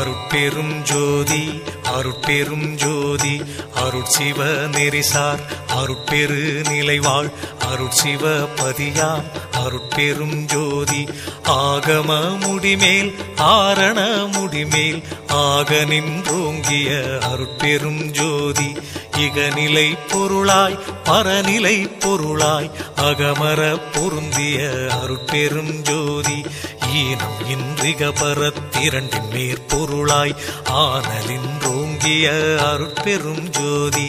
அருட்பெரும் ஜோதி அருட்பெரும் ஜோதி அருட்சிவ நெறிசார் அருட்பெரு நிலைவாழ் அருட்சிவ பதியாம் அருட்பெரும் ஜோதி ஆகம முடிமேல் ஆரண முடிமேல் ஆக நின்றோங்கிய அருட்பெரும் ஜோதி இகநிலை பொருளாய் பரநிலை பொருளாய் அகமர பொருந்திய அருட்பெரும் ஜோதி ஈனம் இன்றிக பரத்திரண்டின் மேற்பொருளாய் ஆனலின்றோங்கிய அருட்பெரும் ஜோதி.